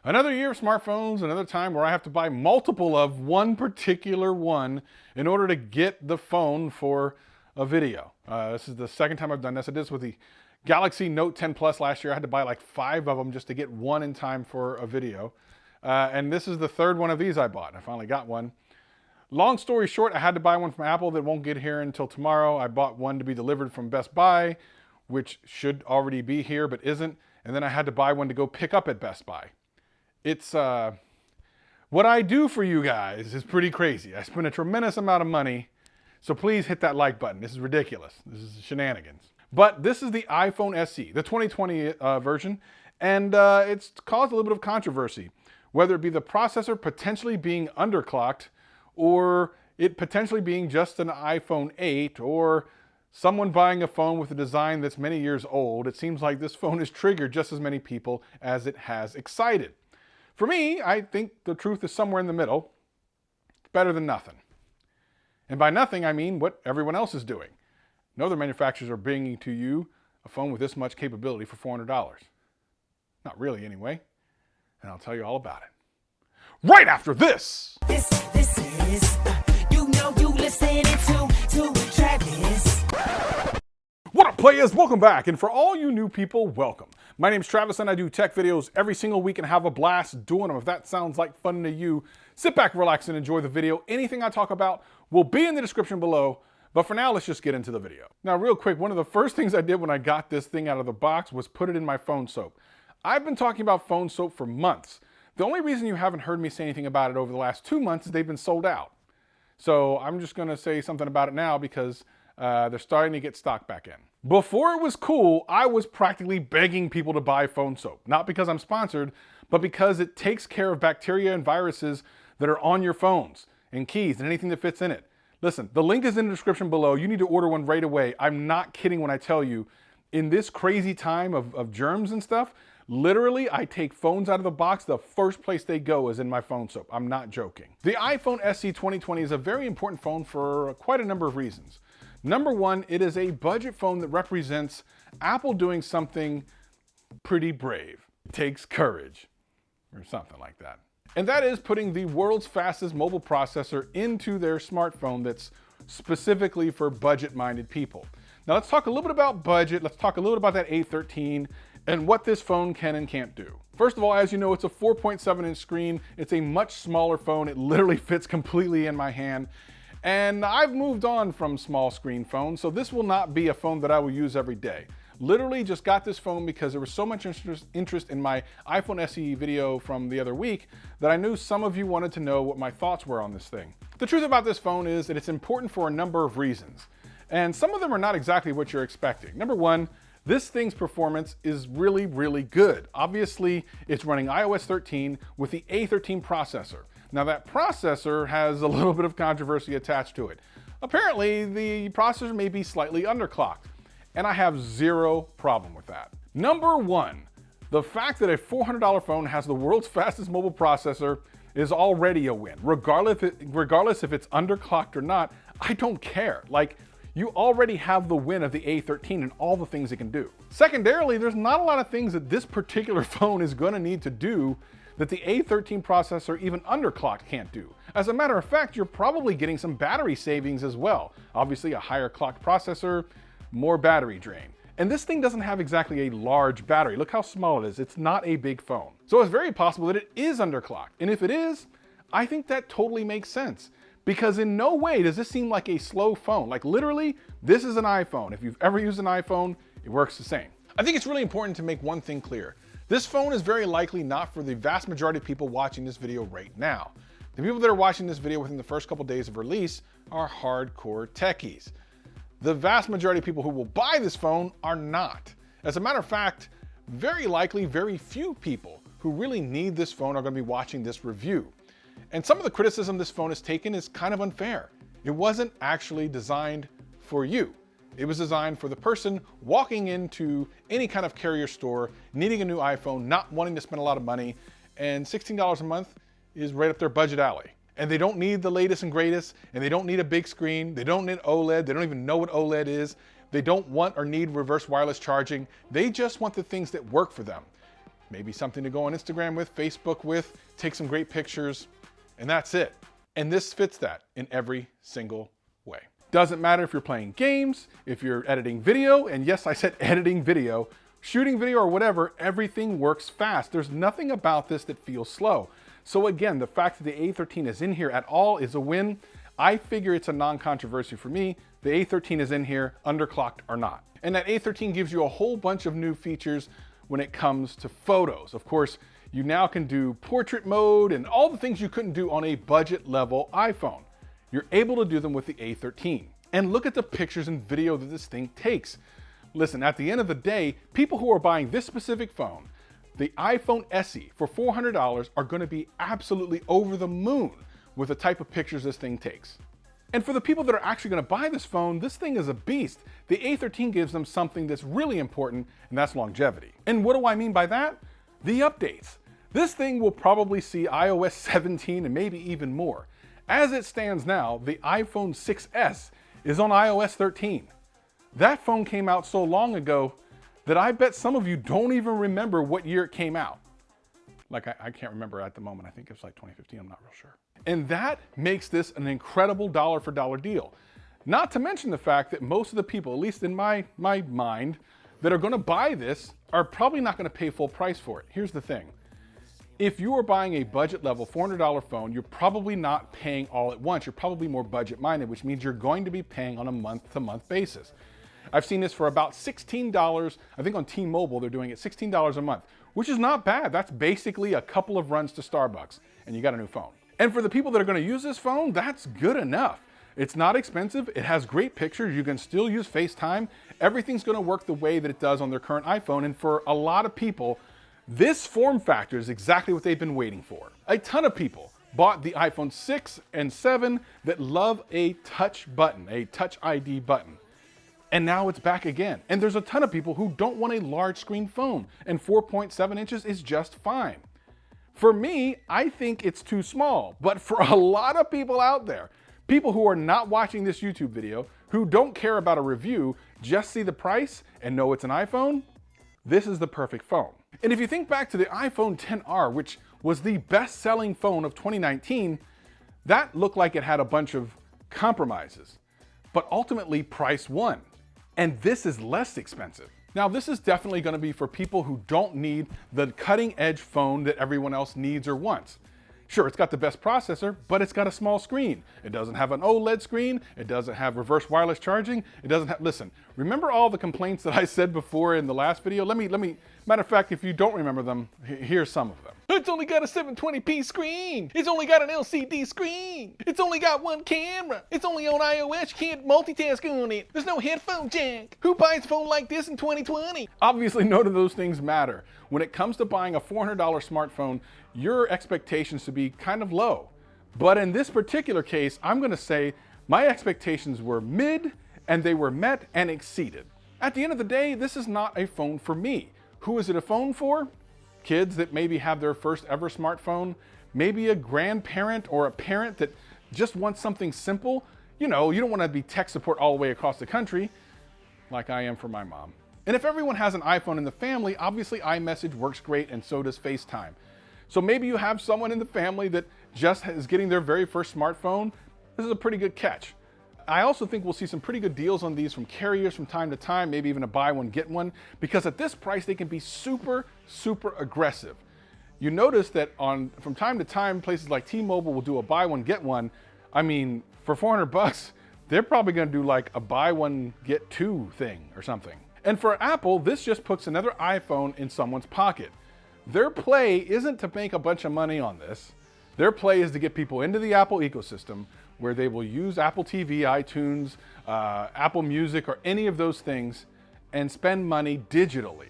Another year of smartphones, another time where I have to buy multiple of one particular one in order to get the phone for a video. This is the second time I've done this. I did this with the Galaxy Note 10 Plus last year. I had to buy like 5 of them just to get one in time for a video. And this is the third one of these I bought. I finally got one. Long story short, I had to buy one from Apple that won't get here until tomorrow. I bought one to be delivered from Best Buy, which should already be here but isn't. And then I had to buy one to go pick up at Best Buy. It's, what I do for you guys is pretty crazy. I spend a tremendous amount of money, so please hit that like button. This is ridiculous. This is shenanigans. But this is the iPhone SE, the 2020 version, and it's caused a little bit of controversy, whether it be the processor potentially being underclocked, or it potentially being just an iPhone 8, or someone buying a phone with a design that's many years old. It seems like this phone has triggered just as many people as it has excited. For me, I think the truth is somewhere in the middle. It's better than nothing. And by nothing, I mean what everyone else is doing. No other manufacturers are bringing to you a phone with this much capability for $400. Not really, anyway. And I'll tell you all about it right after this. This is, you listening to Travis. What up, players? Welcome back. And for all you new people, welcome. My name's Travis and I do tech videos every single week and have a blast doing them. If that sounds like fun to you, sit back, relax, and enjoy the video. Anything I talk about will be in the description below. But for now, let's just get into the video. Now, real quick, one of the first things I did when I got this thing out of the box was put it in my phone soap. I've been talking about phone soap for months. The only reason you haven't heard me say anything about it over the last 2 months is they've been sold out. So I'm just gonna say something about it now because they're starting to get stock back in. Before it was cool, I was practically begging people to buy phone soap. Not because I'm sponsored, but because it takes care of bacteria and viruses that are on your phones and keys and anything that fits in it. Listen, the link is in the description below. You need to order one right away. I'm not kidding when I tell you, in this crazy time of germs and stuff, literally, I take phones out of the box. The first place they go is in my phone soap. I'm not joking. The iPhone SE 2020 is a very important phone for quite a number of reasons. Number one, it is a budget phone that represents Apple doing something pretty brave. It takes courage, or something like that. And that is putting the world's fastest mobile processor into their smartphone that's specifically for budget-minded people. Now let's talk a little bit about budget. Let's talk a little bit about that A13 and what this phone can and can't do. First of all, as you know, it's a 4.7-inch screen. It's a much smaller phone. It literally fits completely in my hand. And I've moved on from small screen phones, so this will not be a phone that I will use every day. Literally just got this phone because there was so much interest in my iPhone SE video from the other week that I knew some of you wanted to know what my thoughts were on this thing. The truth about this phone is that it's important for a number of reasons. And some of them are not exactly what you're expecting. Number one, this thing's performance is really, really good. Obviously, it's running iOS 13 with the A13 processor. Now that processor has a little bit of controversy attached to it. Apparently, the processor may be slightly underclocked, and I have zero problem with that. Number one, the fact that a $400 phone has the world's fastest mobile processor is already a win. Regardless if it's underclocked or not, I don't care. Like, you already have the win of the A13 and all the things it can do. Secondarily, there's not a lot of things that this particular phone is gonna need to do that the A13 processor, even underclocked, can't do. As a matter of fact, you're probably getting some battery savings as well. Obviously, a higher clocked processor, more battery drain. And this thing doesn't have exactly a large battery. Look how small it is. It's not a big phone. So it's very possible that it is underclocked. And if it is, I think that totally makes sense. Because in no way does this seem like a slow phone. Like literally, this is an iPhone. If you've ever used an iPhone, it works the same. I think it's really important to make one thing clear. This phone is very likely not for the vast majority of people watching this video right now. The people that are watching this video within the first couple days of release are hardcore techies. The vast majority of people who will buy this phone are not. As a matter of fact, very likely very few people who really need this phone are going to be watching this review. And some of the criticism this phone has taken is kind of unfair. It wasn't actually designed for you. It was designed for the person walking into any kind of carrier store, needing a new iPhone, not wanting to spend a lot of money, and $16 a month is right up their budget alley. And they don't need the latest and greatest, and they don't need a big screen, they don't need OLED, they don't even know what OLED is, they don't want or need reverse wireless charging, they just want the things that work for them. maybe something to go on Instagram with, Facebook with, take some great pictures, and that's it. And this fits that in every single way. Doesn't matter if you're playing games, if you're editing video, and yes, I said editing video, shooting video or whatever, everything works fast. There's nothing about this that feels slow. So again, the fact that the A13 is in here at all is a win. I figure it's a non-controversy for me. The A13 is in here, underclocked or not. And that A13 gives you a whole bunch of new features when it comes to photos. Of course, you now can do portrait mode and all the things you couldn't do on a budget level iPhone. You're able to do them with the A13. And look at the pictures and video that this thing takes. Listen, at the end of the day, people who are buying this specific phone, the iPhone SE for $400 are going to be absolutely over the moon with the type of pictures this thing takes. And for the people that are actually going to buy this phone, this thing is a beast. The A13 gives them something that's really important, and that's longevity. And what do I mean by that? The updates. This thing will probably see iOS 17 and maybe even more. As it stands now, the iPhone 6S is on iOS 13. That phone came out so long ago that I bet some of you don't even remember what year it came out. Like I can't remember at the moment. I think it's like 2015, I'm not real sure. And that makes this an incredible dollar for dollar deal. Not to mention the fact that most of the people, at least in my mind, that are gonna buy this are probably not gonna pay full price for it. Here's the thing. If you are buying a budget level $400 phone, you're probably not paying all at once. You're probably more budget minded, which means you're going to be paying on a month to month basis. I've seen this for about $16. I think on T-Mobile, they're doing it $16 a month, which is not bad. That's basically a couple of runs to Starbucks and you got a new phone. And for the people that are going to use this phone, that's good enough. It's not expensive. It has great pictures. You can still use FaceTime. Everything's going to work the way that it does on their current iPhone. And for a lot of people, this form factor is exactly what they've been waiting for. A ton of people bought the iPhone 6 and 7 that love a touch button, a touch ID button. And now it's back again. And there's a ton of people who don't want a large screen phone, and 4.7 inches is just fine. For me, I think it's too small, but for a lot of people out there, people who are not watching this YouTube video, who don't care about a review, just see the price and know it's an iPhone, this is the perfect phone. And if you think back to the iPhone XR, which was the best-selling phone of 2019, that looked like it had a bunch of compromises, but ultimately price won. And this is less expensive. Now, this is definitely going to be for people who don't need the cutting edge phone that everyone else needs or wants. Sure, it's got the best processor, but it's got a small screen. It doesn't have an OLED screen. It doesn't have reverse wireless charging. It doesn't have, listen, remember all the complaints that I said before in the last video? Let me, matter of fact, if you don't remember them, here's some of them. It's only got a 720p screen. It's only got an LCD screen. It's only got one camera. It's only on iOS. You can't multitask on it. There's no headphone jack. Who buys a phone like this in 2020? Obviously, none of those things matter. When it comes to buying a $400 smartphone, your expectations should be kind of low. But in this particular case, I'm going to say my expectations were mid and they were met and exceeded. At the end of the day, this is not a phone for me. Who is it a phone for? Kids that maybe have their first ever smartphone, maybe a grandparent or a parent that just wants something simple. You know, you don't want to be tech support all the way across the country like I am for my mom. And if everyone has an iPhone in the family, obviously iMessage works great and so does FaceTime. So maybe you have someone in the family that just is getting their very first smartphone. This is a pretty good catch. I also think we'll see some pretty good deals on these from carriers from time to time, maybe even a buy one, get one, because at this price, they can be super, super aggressive. You notice that from time to time, places like T-Mobile will do a buy one, get one. I mean, for $400, they're probably gonna do like a buy one, get two thing or something. And for Apple, this just puts another iPhone in someone's pocket. Their play isn't to make a bunch of money on this. Their play is to get people into the Apple ecosystem where they will use Apple TV, iTunes, Apple Music, or any of those things and spend money digitally.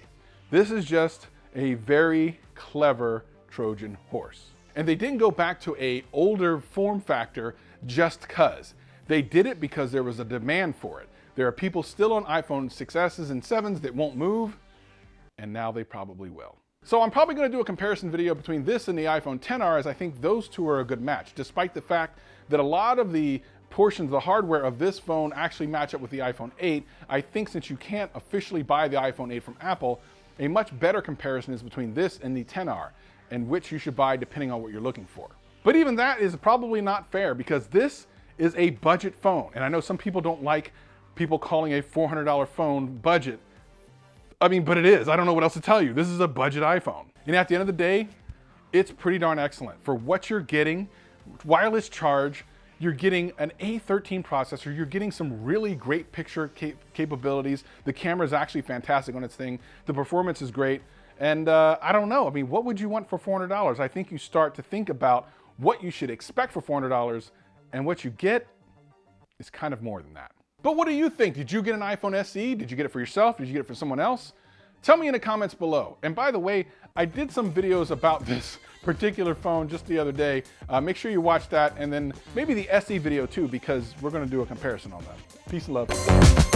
This is just a very clever Trojan horse. And they didn't go back to an older form factor just because. They did it because there was a demand for it. There are people still on iPhone 6Ss and 7s that won't move, and now they probably will. So I'm probably going to do a comparison video between this and the iPhone XR, as I think those two are a good match, despite the fact that a lot of the portions of the hardware of this phone actually match up with the iPhone 8. I think since you can't officially buy the iPhone 8 from Apple, A much better comparison is between this and the XR, and which you should buy depending on what you're looking for. But even that is probably not fair because this is a budget phone. And I know some people don't like people calling a $400 phone budget. I mean, but it is. I don't know what else to tell you. This is a budget iPhone. And at the end of the day, it's pretty darn excellent. For what you're getting, wireless charge, you're getting an A13 processor, you're getting some really great picture capabilities. The camera is actually fantastic on its thing. The performance is great. And I don't know, I mean, what would you want for $400? I think you start to think about what you should expect for $400, and what you get is kind of more than that. But what do you think? Did you get an iPhone SE? Did you get it for yourself? Did you get it for someone else? Tell me in the comments below. And by the way, I did some videos about this particular phone just the other day. Make sure you watch that, and then maybe the SE video too, because we're gonna do a comparison on that. Peace and love.